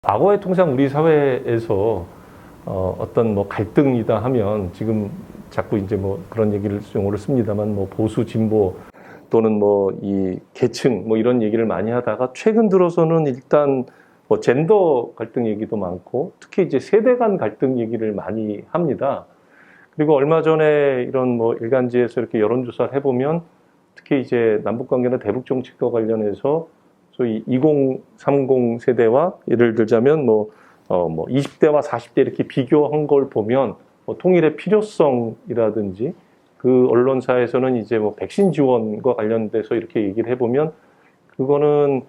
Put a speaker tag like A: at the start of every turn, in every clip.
A: 과거에 통상 우리 사회에서 어떤 뭐 갈등이다 하면 지금 자꾸 이제 뭐 그런 얘기를 용어를 씁니다만 뭐 보수 진보 또는 뭐 이 계층 뭐 이런 얘기를 많이 하다가 최근 들어서는 일단 뭐 젠더 갈등 얘기도 많고 특히 이제 세대 간 갈등 얘기를 많이 합니다. 그리고 얼마 전에 이런 뭐 일간지에서 이렇게 여론조사를 해보면 특히 이제 남북 관계나 대북 정책과 관련해서 소위 2030 세대와 예를 들자면 뭐 20대와 40대 이렇게 비교한 걸 보면 뭐 통일의 필요성이라든지 그 언론사에서는 이제 뭐 백신 지원과 관련돼서 이렇게 얘기를 해보면 그거는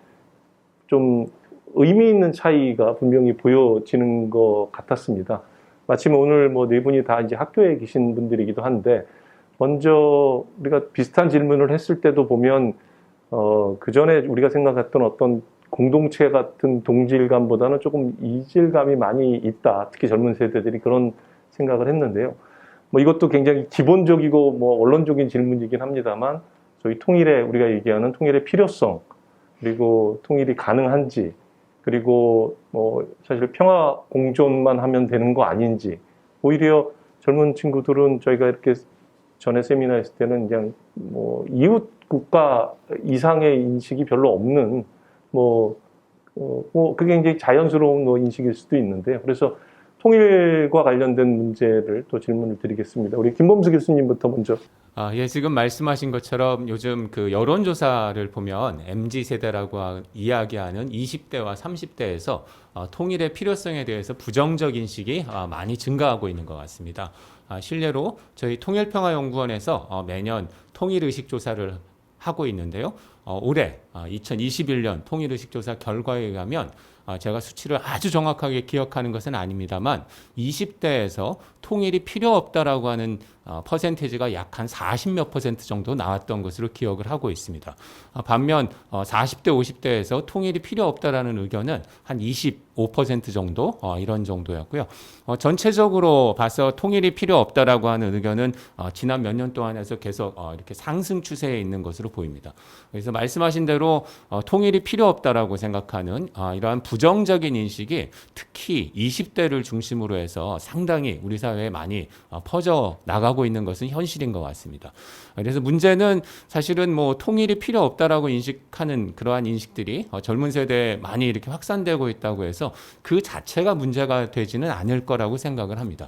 A: 좀 의미 있는 차이가 분명히 보여지는 것 같았습니다. 마침 오늘 뭐 네 분이 다 이제 학교에 계신 분들이기도 한데 먼저 우리가 비슷한 질문을 했을 때도 보면 그 전에 우리가 생각했던 어떤 공동체 같은 동질감보다는 조금 이질감이 많이 있다. 특히 젊은 세대들이 그런 생각을 했는데요. 뭐 이것도 굉장히 기본적이고 뭐 언론적인 질문이긴 합니다만 저희 통일의 우리가 얘기하는 통일의 필요성 그리고 통일이 가능한지 그리고 뭐 사실 평화 공존만 하면 되는 거 아닌지 오히려 젊은 친구들은 저희가 이렇게 전에 세미나 했을 때는 그냥 뭐 이웃 국가 이상의 인식이 별로 없는 그게 굉장히 자연스러운 뭐 인식일 수도 있는데요. 그래서 통일과 관련된 문제를 또 질문을 드리겠습니다. 우리 김범수 교수님부터 먼저.
B: 예, 지금 말씀하신 것처럼 요즘 그 여론조사를 보면 MZ세대라고 이야기하는 20대와 30대에서 통일의 필요성에 대해서 부정적 인식이 많이 증가하고 있는 것 같습니다. 실례로 저희 통일평화연구원에서 매년 통일의식조사를 하고 있는데요. 올해 2021년 통일의식조사 결과에 의하면 제가 수치를 아주 정확하게 기억하는 것은 아닙니다만 20대에서 통일이 필요 없다라고 하는 퍼센테이지가 약 한 40몇 퍼센트 정도 나왔던 것으로 기억을 하고 있습니다. 반면 40대, 50대에서 통일이 필요 없다라는 의견은 한 25% 정도 이런 정도였고요. 전체적으로 봐서 통일이 필요 없다라고 하는 의견은 지난 몇 년 동안에서 계속 이렇게 상승 추세에 있는 것으로 보입니다. 그래서 말씀하신 대로 통일이 필요 없다라고 생각하는 이러한 부정적인 인식이 특히 20대를 중심으로 해서 상당히 우리 사회에 많이 퍼져 나가고 있는 것은 현실인 것 같습니다. 그래서 문제는 사실은 뭐 통일이 필요 없다라고 인식하는 그러한 인식들이 젊은 세대에 많이 이렇게 확산되고 있다고 해서 그 자체가 문제가 되지는 않을 거라고 생각을 합니다.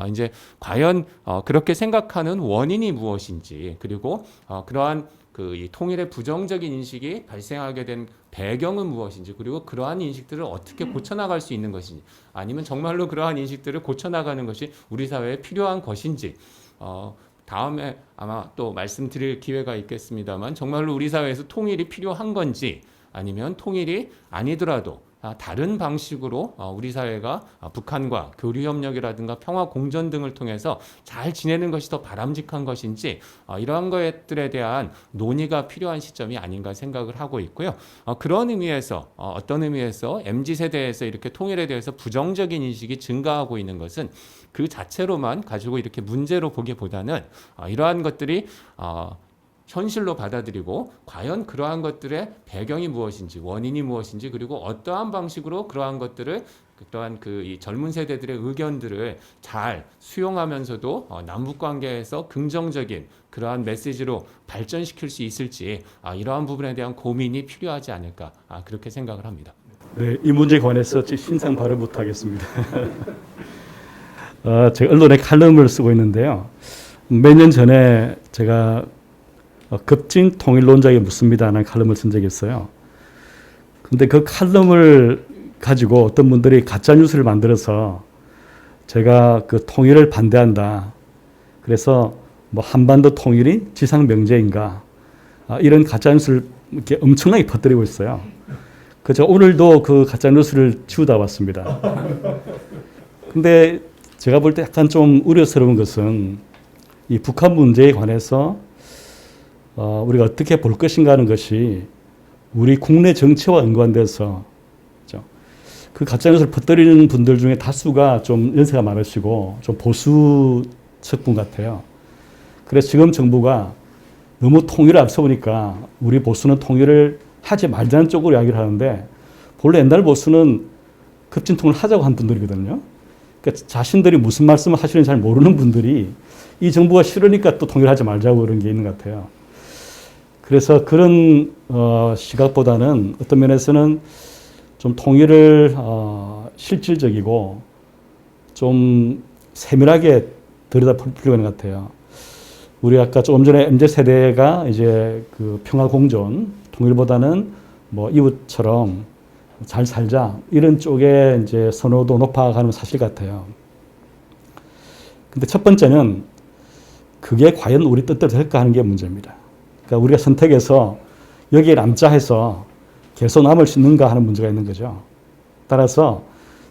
B: 이제 과연 그렇게 생각하는 원인이 무엇인지 그리고 그러한 이 통일의 부정적인 인식이 발생하게 된 배경은 무엇인지 그리고 그러한 인식들을 어떻게 고쳐나갈 수 있는 것인지 아니면 정말로 그러한 인식들을 고쳐나가는 것이 우리 사회에 필요한 것인지 다음에 아마 또 말씀드릴 기회가 있겠습니다만 정말로 우리 사회에서 통일이 필요한 건지 아니면 통일이 아니더라도 다른 방식으로 우리 사회가 북한과 교류협력이라든가 평화공존 등을 통해서 잘 지내는 것이 더 바람직한 것인지 이러한 것들에 대한 논의가 필요한 시점이 아닌가 생각을 하고 있고요. 그런 의미에서 어떤 의미에서 MZ세대에서 이렇게 통일에 대해서 부정적인 인식이 증가하고 있는 것은 그 자체로만 가지고 이렇게 문제로 보기보다는 이러한 것들이 현실로 받아들이고 과연 그러한 것들의 배경이 무엇인지 원인이 무엇인지 그리고 어떠한 방식으로 그러한 것들을 또한 이 젊은 세대들의 의견들을 잘 수용하면서도 남북 관계에서 긍정적인 그러한 메시지로 발전시킬 수 있을지 이러한 부분에 대한 고민이 필요하지 않을까 그렇게 생각을 합니다.
C: 네, 이 문제에 관해서 신상 발언부터 하겠습니다. 제가 언론에 칼럼을 쓰고 있는데요. 몇 년 전에 제가 급진 통일론자에게 묻습니다라는 칼럼을 쓴 적이 있어요. 근데 그 칼럼을 가지고 어떤 분들이 가짜뉴스를 만들어서 제가 그 통일을 반대한다. 그래서 뭐 한반도 통일이 지상명제인가 이런 가짜뉴스를 이렇게 엄청나게 퍼뜨리고 있어요. 그래서 오늘도 그 가짜뉴스를 치우다 왔습니다. 근데 제가 볼 때 약간 좀 우려스러운 것은 이 북한 문제에 관해서 우리가 어떻게 볼 것인가 하는 것이 우리 국내 정치와 연관돼서 그렇죠? 그 가짜뉴스를 퍼뜨리는 분들 중에 다수가 좀 연세가 많으시고 좀 보수 측분 같아요. 그래서 지금 정부가 너무 통일을 앞서보니까 우리 보수는 통일을 하지 말자는 쪽으로 이야기를 하는데 본래 옛날 보수는 급진통을 하자고 한 분들이거든요. 그러니까 자신들이 무슨 말씀을 하시는지 잘 모르는 분들이 이 정부가 싫으니까 또 통일하지 말자고 그런 게 있는 것 같아요. 그래서 그런 시각보다는 어떤 면에서는 좀 통일을 실질적이고 좀 세밀하게 들여다볼 필요가 있는 것 같아요. 우리 아까 조금 전에 MZ 세대가 이제 그 평화 공존, 통일보다는 뭐 이웃처럼 잘 살자 이런 쪽에 이제 선호도 높아가는 사실 같아요. 근데 첫 번째는 그게 과연 우리 뜻대로 될까 하는 게 문제입니다. 그러니까 우리가 선택해서 여기에 남자 해서 계속 남을 수 있는가 하는 문제가 있는 거죠. 따라서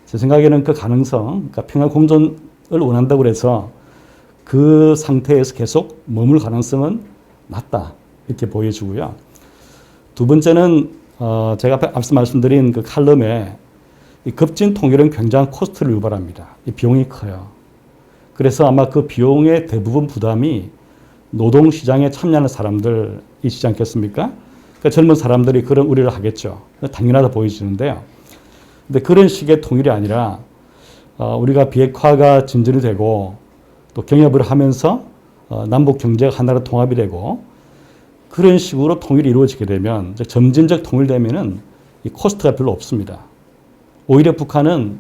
C: 제 생각에는 그 가능성, 그러니까 평화 공존을 원한다고 해서 그 상태에서 계속 머물 가능성은 낮다 이렇게 보여지고요. 두 번째는 제가 앞서 말씀드린 그 칼럼에 이 급진 통일은 굉장한 코스트를 유발합니다. 이 비용이 커요. 그래서 아마 그 비용의 대부분 부담이 노동시장에 참여하는 사람들이시지 않겠습니까? 그러니까 젊은 사람들이 그런 우려를 하겠죠. 당연하다 보여지는데요. 근데 그런 식의 통일이 아니라 우리가 비핵화가 진전이 되고 또 경협을 하면서 남북 경제가 하나로 통합이 되고 그런 식으로 통일이 이루어지게 되면 점진적 통일되면은 이 코스트가 별로 없습니다. 오히려 북한은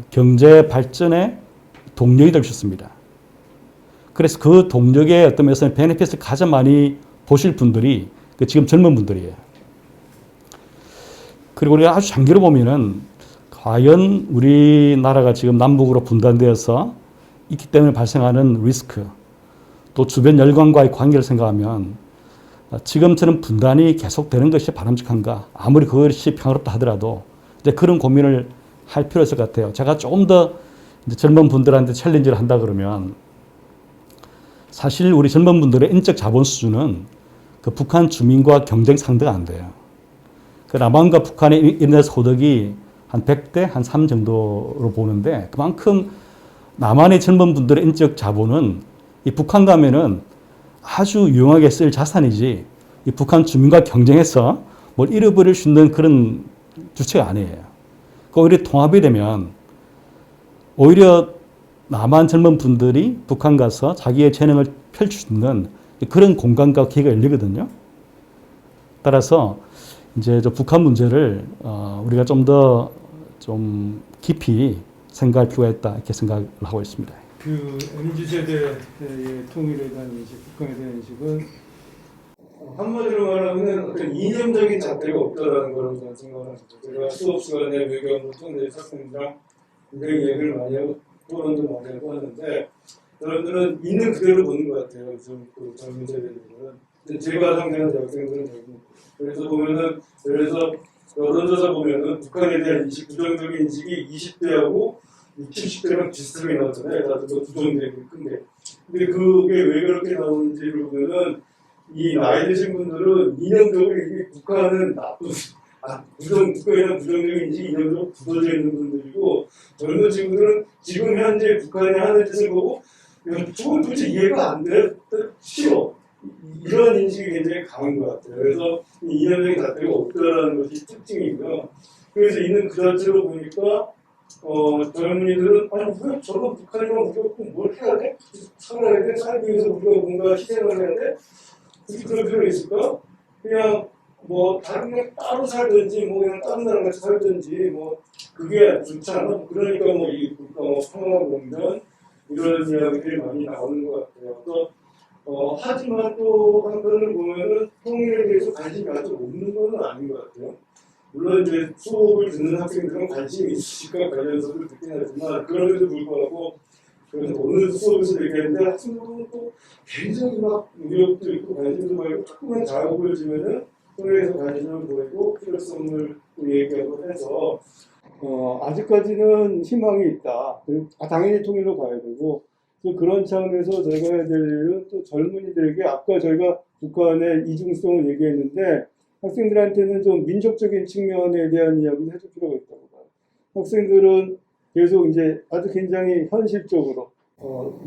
C: 경제 발전의 동력이 될 수 있습니다. 그래서 그 동력의 어떤 면에서는 베네핏을 가장 많이 보실 분들이 지금 젊은 분들이에요. 그리고 우리가 아주 장기로 보면은 과연 우리나라가 지금 남북으로 분단되어서 있기 때문에 발생하는 리스크, 또 주변 열강과의 관계를 생각하면 지금처럼 분단이 계속되는 것이 바람직한가? 아무리 그것이 평화롭다 하더라도 이제 그런 고민을 할 필요가 있을 것 같아요. 제가 조금 더 이제 젊은 분들한테 챌린지를 한다 그러면 사실 우리 젊은 분들의 인적 자본 수준은 그 북한 주민과 경쟁 상대가 안 돼요. 그 남한과 북한의 인내 소득이 한 100대 한 3 정도로 보는데 그만큼 남한의 젊은 분들의 인적 자본은 이 북한 가면은 아주 유용하게 쓸 자산이지 이 북한 주민과 경쟁해서 뭘 잃어버릴 수 있는 그런 주체가 아니에요. 오히려 통합이 되면 오히려 남한 젊은 분들이 북한 가서 자기의 재능을 펼칠 수 있는 그런 공간과 기회가 열리거든요. 따라서 이제 저 북한 문제를 우리가 좀 더 좀 깊이 생각할 필요가 있다 이렇게 생각을 하고 있습니다.
D: 그 MZ 세대의 통일에 대한 인식, 북한에 대한 인식은 한마디로 말하면 어떤 이념적인 잣대가 없다라는 거라고 저는 생각을 합니다. 제가 수업 시간에 외교부 통일의 학생들이랑 굉장히 얘기를 많이 하고 토론도 많이 하고 하는데 여러분들은 있는 그대로 보는 것 같아요. 그 젊은 세대들은. 제가 상대하는 대학생들은 대부분. 그래서 보면은 그래서 여론조사 보면은 북한에 대한 인식, 부정적인 인식이 20대하고 70대랑 비슷하게 나왔잖아요. 다들 뭐 부정적인 큰데. 근데 그게 왜 그렇게 나오는지를 보면은 이 나이 드신 분들은 이념적으로 이게 북한은 나쁜, 북한에 대한 부정적인 인식이 이념적으로 굳어져 있는 분들이고 젊은 친구들은 지금 현재 북한이 하는 짓을 보고 저건 도대체 이해가 안 돼. 싫어. 이런 인식이 굉장히 강한 것 같아요. 그래서 이념적인 잣대가 없다라는 것이 특징이고요. 그래서 있는 그 자체로 보니까 젊은이들은 아니 왜 저런 북한이랑 우리가 뭘 해야 돼? 살아야 돼? 살기 위해서 우리가 뭔가 희생을 해야 돼? 굳이 그럴 필요가 있을까? 그냥 뭐 다른 게 따로 살든지 뭐 그냥 다른 나라 같이 살든지 뭐 그게 좋지 않아? 그러니까 뭐 이 평화 공존 이런 이야기들이 많이 나오는 것 같아요. 또 하지만 또 한편을 보면은 통일에 대해서 관심이 아주 없는 건 아닌 것 같아요. 물론 이제 수업을 듣는 학생들은 관심이 있으니까 관련서를 듣긴 하지만 그럼에도 불구하고 그래서 오늘 수업에서 얘기했는데 학생들은 또 굉장히 막 의욕도 있고 관심도 보이고 조금만 작아 보여지면은 통일에서 관심을 보이고 필요성을 얘기하고 해서 아직까지는 희망이 있다. 당연히 통일로 가야 되고 그런 차원에서 저희가 해야 될 일은 또 젊은이들에게 아까 저희가 북한의 이중성을 얘기했는데 학생들한테는 좀 민족적인 측면에 대한 이야기를 해줄 필요가 있다고 봐요. 학생들은 계속 이제 아주 굉장히 현실적으로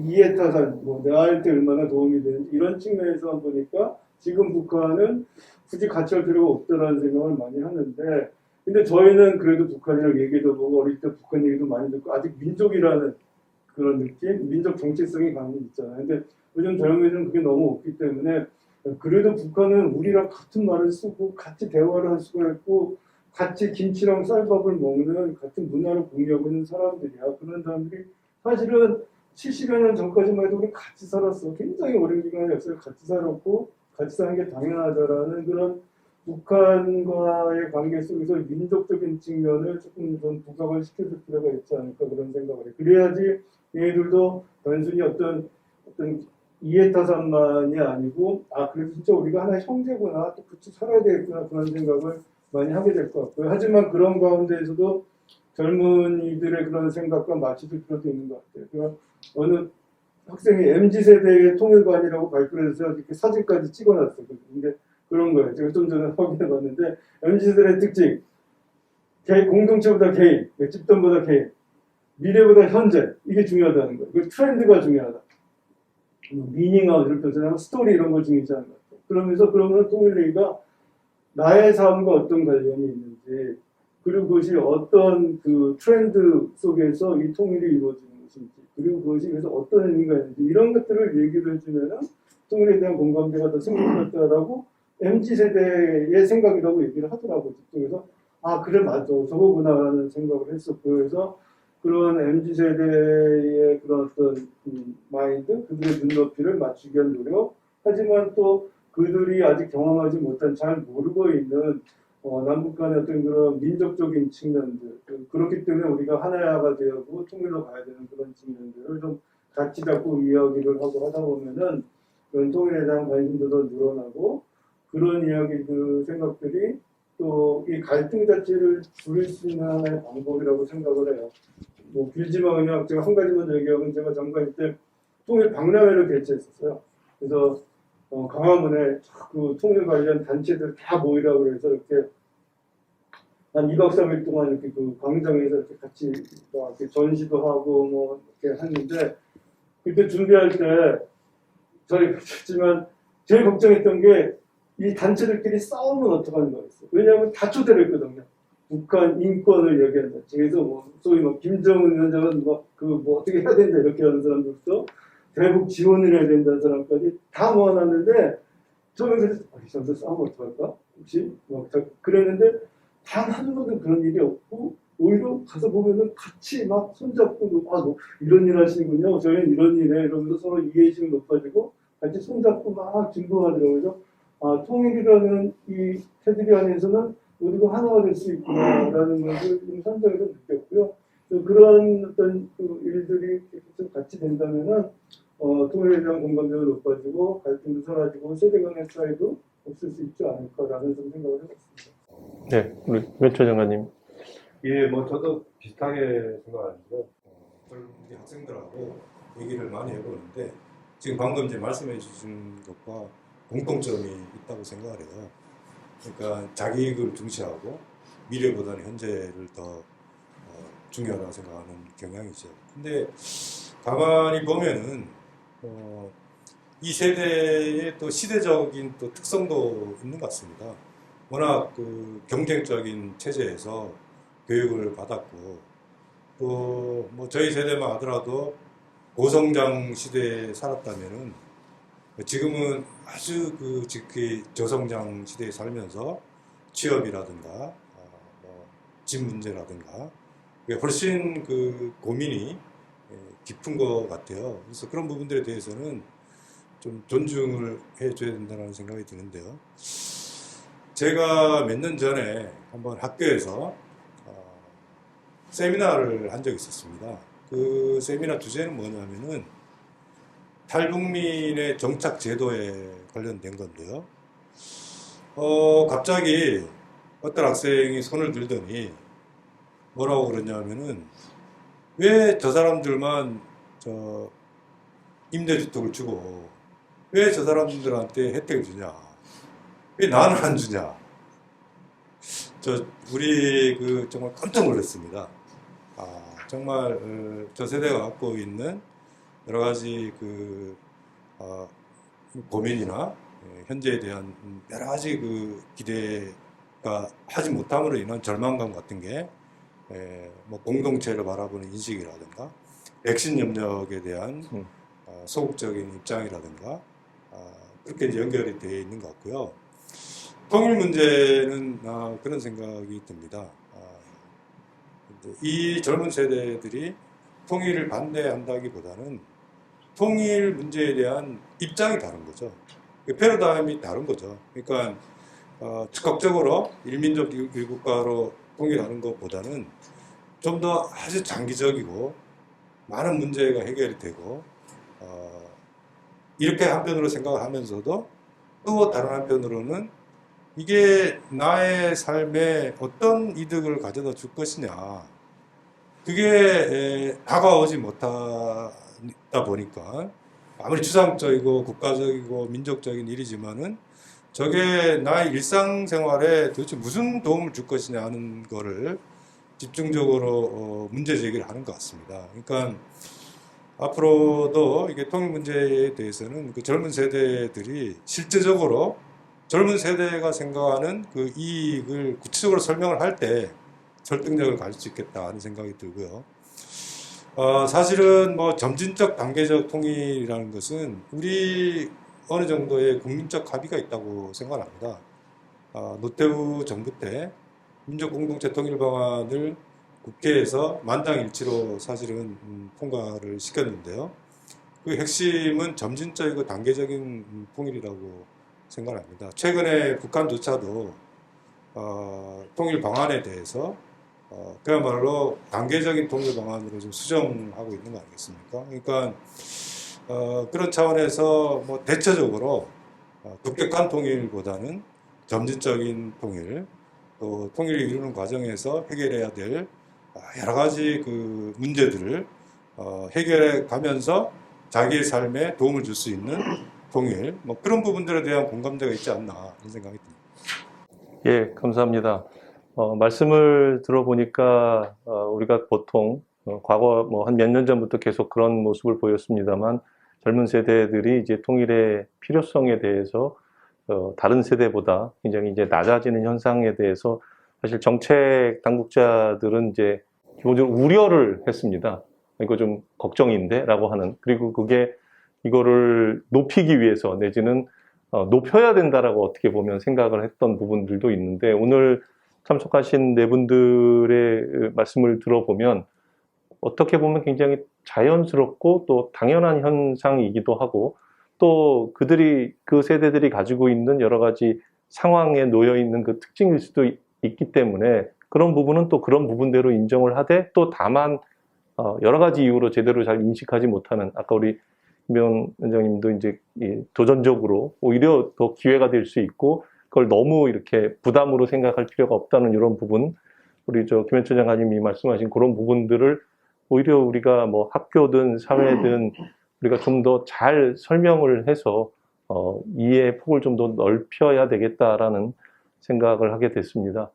D: 이에 따라 나한테 얼마나 도움이 되는지 이런 측면에서 보니까 지금 북한은 굳이 같이 할 필요가 없다라는 생각을 많이 하는데 근데 저희는 그래도 북한이랑 얘기도 보고 어릴 때 북한 얘기도 많이 듣고 아직 민족이라는 그런 느낌, 민족 정체성이 강한 게 있잖아요. 근데 요즘 젊은이들은 그게 너무 없기 때문에 그래도 북한은 우리랑 같은 말을 쓰고 같이 대화를 할 수가 있고 같이 김치랑 쌀밥을 먹는 같은 문화를 공유하고 있는 사람들이야. 그런 사람들이 사실은 70여 년 전까지만 해도 우리 같이 살았어. 굉장히 오랜 기간의 역사를 같이 살았고 같이 사는 게 당연하다라는 그런 북한과의 관계 속에서 민족적인 측면을 조금 좀 부각을 시켜줄 필요가 있지 않을까 그런 생각을 해요. 그래야지 얘들도 단순히 어떤 이해타산만이 아니고 아 그래도 진짜 우리가 하나의 형제구나 또 같이 살아야 되겠구나 그런 생각을 많이 하게 될 것 같고요. 하지만 그런 가운데에서도 젊은이들의 그런 생각과 맞춰줄 필요도 있는 것 같아요. 그러니까 어느 학생이 MZ세대의 통일관이라고 발표를 해서 이렇게 사진까지 찍어놨어요. 근데 그런 거예요. 제가 좀 전에 확인해봤는데 MZ세대의 특징 공동체보다 개인, 집단보다 개인, 미래보다 현재 이게 중요하다는 거예요. 그 트렌드가 중요하다. 미닝아웃 이렇게 표현하면 스토리 이런 걸 중요시 하는 것 같아요. 그러면서 그러면 통일회의가 나의 삶과 어떤 관련이 있는지 그리고 그것이 어떤 그 트렌드 속에서 이 통일이 이루어지는 것인지 그리고 그것이 그래서 어떤 의미가 있는지 이런 것들을 얘기를 해주면은 통일에 대한 공감대가 더 생길 것 같다라고 MZ세대의 생각이라고 얘기를 하더라고요. 그래서 아 그래 맞아 저거구나라는 생각을 했었고 그래서 그런 MZ세대의 그런 어떤 마인드, 그들의 눈높이를 맞추기 위한 노력, 하지만 또 그들이 아직 경험하지 못한 잘 모르고 있는 남북 간의 어떤 그런 민족적인 측면들, 그렇기 때문에 우리가 하나가 되고 통일로 가야 되는 그런 측면들을 좀 같이 잡고 이야기를 하고 하다 보면은 그런 통일에 대한 관심도 더 늘어나고 그런 이야기들, 생각들이 또 이 갈등 자체를 줄일 수 있는 하나의 방법이라고 생각을 해요. 뭐 길지만 그냥 제가 한 가지만 얘기하면 제가 잠깐 이때 통일 박람회를 개최했었어요. 그래서 강화문에 그 통일 관련 단체들 다 모이라고 그래서 이렇게 한 2박 3일 동안 이렇게 그 광장에서 이렇게 같이 이렇게 전시도 하고 뭐 이렇게 했는데 그때 준비할 때 저희 그랬지만 제일 걱정했던 게 이 단체들끼리 싸우면 어떡하는 거였어요. 왜냐하면 다 초대를 했거든요. 북한 인권을 얘기한다. 그래서 뭐 소위 뭐 김정은 위원장은 뭐 어떻게 해야 된다 이렇게 하는 사람들부터 대북 지원을 해야 된다는 사람까지 다 모아놨는데 저는 그래서 이 사람들 싸우면 어떡할까? 혹시 뭐 그랬는데 단 한 번도 그런 일이 없고 오히려 가서 보면은 같이 막 손잡고 뭐 이런 일 하시는군요. 저희는 이런 일에 이러면서 서로 이해심이 높아지고 같이 손잡고 막 진도하더라고요. 아, 통일이라는 이 테두리 안에서는 우리가 하나가 될 수 있구나라는 것을 현장에서 느꼈고요. 그런 어떤 그 일들이 계속 같이 된다면은 통일에 대한 공감대가 높아지고 갈등도 사라지고 세대 간의 차이도 없을 수 있지 않을까라는 생각을 해봤습니다.
A: 네, 우리 김현철 장관님.
E: 예, 뭐 저도 비슷하게 생각하는데요. 우리 학생들하고 얘기를 많이 해보는데 지금 방금 이제 말씀해 주신 것과 공통점이 있다고 생각을 해요. 그러니까 자기 이익을 중시하고 미래보다는 현재를 더 중요하다고 생각하는 경향이죠. 근데 가만히 보면은 이 세대의 또 시대적인 또 특성도 있는 것 같습니다. 워낙 그 경쟁적인 체제에서 교육을 받았고 또 뭐 저희 세대만 하더라도 고성장 시대에 살았다면은 지금은 아주 그 저성장 시대에 살면서 취업이라든가 집 문제라든가 훨씬 그 고민이 깊은 것 같아요. 그래서 그런 부분들에 대해서는 좀 존중을 해줘야 된다는 생각이 드는데요. 제가 몇 년 전에 한번 학교에서 세미나를 한 적이 있었습니다. 그 세미나 주제는 뭐냐면은 탈북민의 정착 제도에 관련된 건데요. 갑자기 어떤 학생이 손을 들더니 뭐라고 그러냐면은 왜 저 사람들만 임대주택을 주고 왜 저 사람들한테 혜택을 주냐? 왜 나는 안 주냐? 우리 정말 깜짝 놀랐습니다. 정말 저 세대가 갖고 있는 여러 가지 고민이나 현재에 대한 여러 가지 기대 하지 못함으로 인한 절망감 같은 게 뭐 공동체를 바라보는 인식이라든가 백신 협력에 대한 소극적인 입장이라든가 그렇게 이제 연결이 되어 있는 것 같고요. 통일 문제는 그런 생각이 듭니다. 이 젊은 세대들이 통일을 반대한다기보다는 통일 문제에 대한 입장이 다른 거죠. 패러다임이 다른 거죠. 그러니까 즉각적으로 일민족 일국가로 통일하는 것보다는 좀 더 아주 장기적이고 많은 문제가 해결이 되고 이렇게 한편으로 생각을 하면서도 또 다른 한편으로는 이게 나의 삶에 어떤 이득을 가져다 줄 것이냐 그게 다가오지 못하다 보니까 아무리 추상적이고 국가적이고 민족적인 일이지만은 저게 나의 일상생활에 도대체 무슨 도움을 줄 것이냐 하는 거를 집중적으로 문제 제기를 하는 것 같습니다. 그러니까 앞으로도 이게 통일 문제에 대해서는 그 젊은 세대들이 실제적으로 젊은 세대가 생각하는 그 이익을 구체적으로 설명을 할 때 설득력을 가질 수 있겠다 하는 생각이 들고요. 사실은 뭐 점진적 단계적 통일이라는 것은 우리 어느 정도의 국민적 합의가 있다고 생각합니다. 노태우 정부 때 민족공동체 통일 방안을 국회에서 만장일치로 사실은 통과를 시켰는데요. 그 핵심은 점진적이고 단계적인 통일이라고 생각합니다. 최근에 북한조차도 통일 방안에 대해서 그야말로 단계적인 통일 방안으로 좀 수정하고 있는 거 아니겠습니까? 그러니까 그런 차원에서 뭐 대체적으로 급격한 통일보다는 점진적인 통일, 또 통일을 이루는 과정에서 해결해야 될 여러 가지 그 문제들을 해결해 가면서 자기의 삶에 도움을 줄 수 있는 통일, 뭐 그런 부분들에 대한 공감대가 있지 않나 이런 생각이 듭니다.
A: 예, 감사합니다. 말씀을 들어보니까 우리가 보통 과거 뭐 한 몇 년 전부터 계속 그런 모습을 보였습니다만 젊은 세대들이 이제 통일의 필요성에 대해서 다른 세대보다 굉장히 이제 낮아지는 현상에 대해서 사실 정책 당국자들은 이제 기본적으로 우려를 했습니다. 이거 좀 걱정인데라고 하는, 그리고 그게 이거를 높이기 위해서 내지는 높여야 된다라고 어떻게 보면 생각을 했던 부분들도 있는데, 오늘 참석하신 네 분들의 말씀을 들어보면 어떻게 보면 굉장히 자연스럽고 또 당연한 현상이기도 하고, 또 그 세대들이 가지고 있는 여러 가지 상황에 놓여 있는 그 특징일 수도 있기 때문에 그런 부분은 또 그런 부분대로 인정을 하되, 또 다만 여러 가지 이유로 제대로 잘 인식하지 못하는, 아까 우리 김병현 원장님도 이제 도전적으로 오히려 더 기회가 될 수 있고 그걸 너무 이렇게 부담으로 생각할 필요가 없다는 이런 부분, 우리 김현철 장관님이 말씀하신 그런 부분들을 오히려 우리가 뭐 학교든 사회든 우리가 좀 더 잘 설명을 해서 이해의 폭을 좀 더 넓혀야 되겠다라는 생각을 하게 됐습니다.